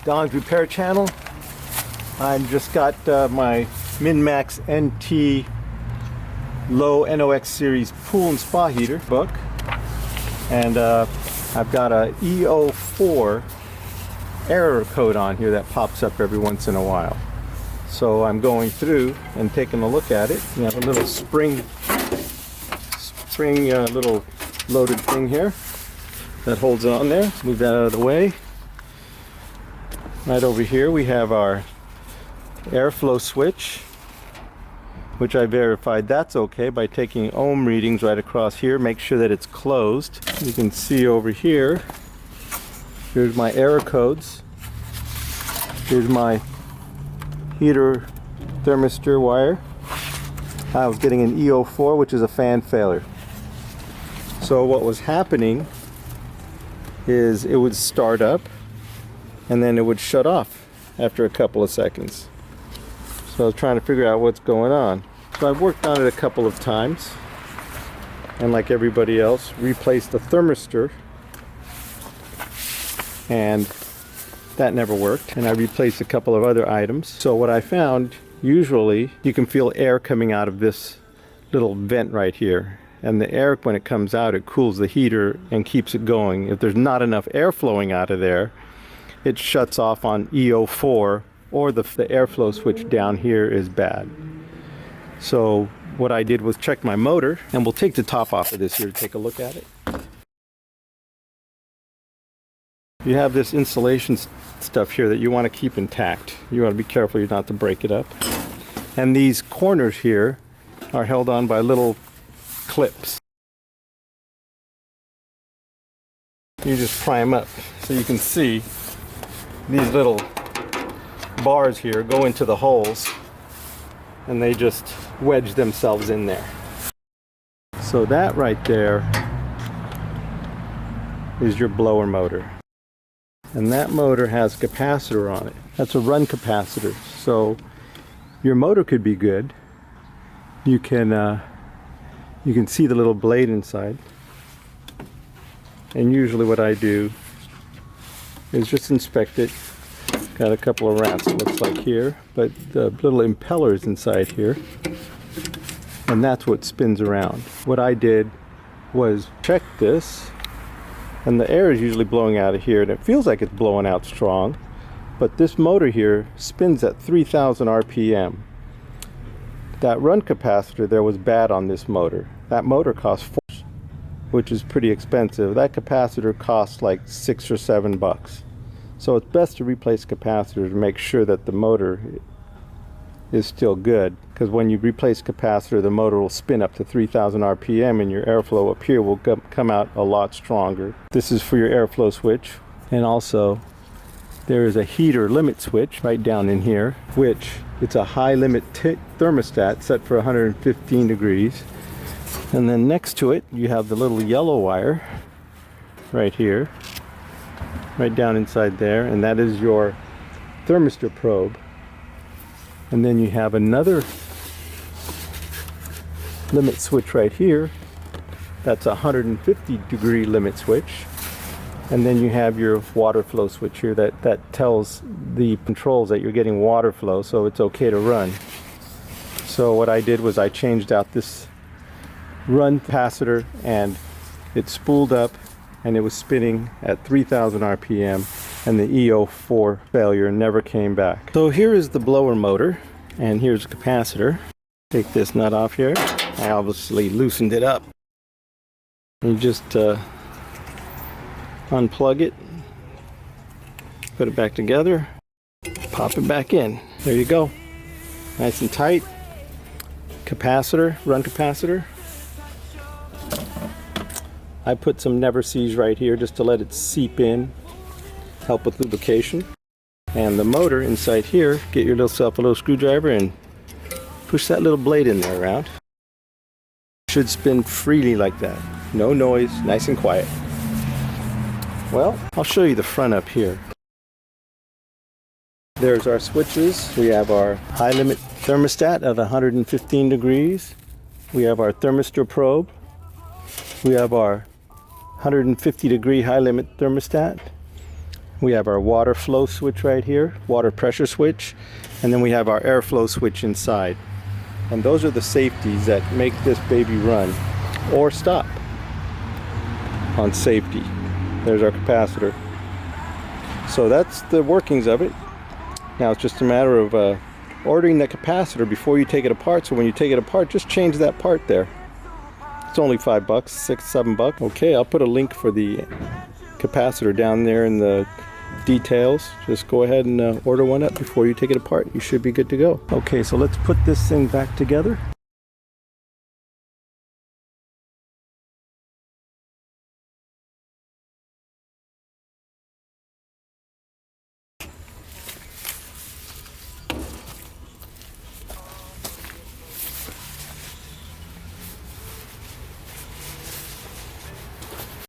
Don's Repair Channel. I've just got my MiniMax NT Low NOx Series Pool and Spa Heater book, and I've got a EO4 error code on here that pops up every once in a while. So I'm going through and taking a look at it. You have a little spring little loaded thing here that holds it on there. Move that out of the way. Right over here we have our airflow switch, which I verified that's okay by taking ohm readings right across here. Make sure that it's closed. You can see over here, here's my error codes. Here's my heater thermistor wire. I was getting an EO4, which is a fan failure. So what was happening is it would start up and then it would shut off after a couple of seconds. So I was trying to figure out what's going on. So I've worked on it a couple of times, and like everybody else, replaced the thermistor, and that never worked. And I replaced a couple of other items. So what I found, usually you can feel air coming out of this little vent right here. And the air, when it comes out, it cools the heater and keeps it going. If there's not enough air flowing out of there, it shuts off on EO4, or the airflow switch down here is bad. So what I did was check my motor, and we'll take the top off of this here to take a look at it. You have this insulation stuff here that you want to keep intact. You want to be careful not to break it up. And these corners here are held on by little clips. You just pry them up so you can see these little bars here go into the holes, and they just wedge themselves in there. So that right there is your blower motor, and that motor has a capacitor on it. That's a run capacitor. So your motor could be good. You can see the little blade inside, and usually what I do is just inspect it. Got a couple of rats, it looks like here, but the little impellers inside here, and that's what spins around. What I did was check this, and the air is usually blowing out of here, and it feels like it's blowing out strong, but this motor here spins at 3,000 RPM. That run capacitor there was bad on this motor. That motor cost $4, which is pretty expensive. That capacitor costs like $6 or $7. So it's best to replace capacitors to make sure that the motor is still good, because when you replace capacitor, the motor will spin up to 3,000 RPM and your airflow up here will come out a lot stronger. This is for your airflow switch, and also there is a heater limit switch right down in here, which it's a high limit thermostat set for 115 degrees. And then next to it you have the little yellow wire right here, right down inside there, and that is your thermistor probe. And then you have another limit switch right here. That's a 150 degree limit switch. And then you have your water flow switch here that tells the controls that you're getting water flow, so it's okay to run. So what I did was I changed out this run capacitor, and it spooled up and it was spinning at 3,000 RPM, and the EO4 failure never came back. So here is the blower motor, and here's the capacitor. Take this nut off here. I obviously loosened it up. You just unplug it, put it back together, pop it back in. There you go. Nice and tight. Capacitor, run capacitor. I put some Never Seas right here just to let it seep in, help with lubrication. And the motor inside here, get yourself a little screwdriver and push that little blade in there around. Should spin freely like that. No noise, nice and quiet. Well, I'll show you the front up here. There's our switches. We have our high limit thermostat at 115 degrees. We have our thermistor probe. We have our 150 degree high limit thermostat. We have our water flow switch right here, water pressure switch, and then we have our airflow switch inside. And those are the safeties that make this baby run or stop on safety. There's our capacitor. So that's the workings of it. Now it's just a matter of ordering the capacitor before you take it apart. So when you take it apart, just change that part there. It's only $5, $6, $7. Okay, I'll put a link for the capacitor down there in the details. Just go ahead and order one up before you take it apart. You should be good to go. Okay, so let's put this thing back together.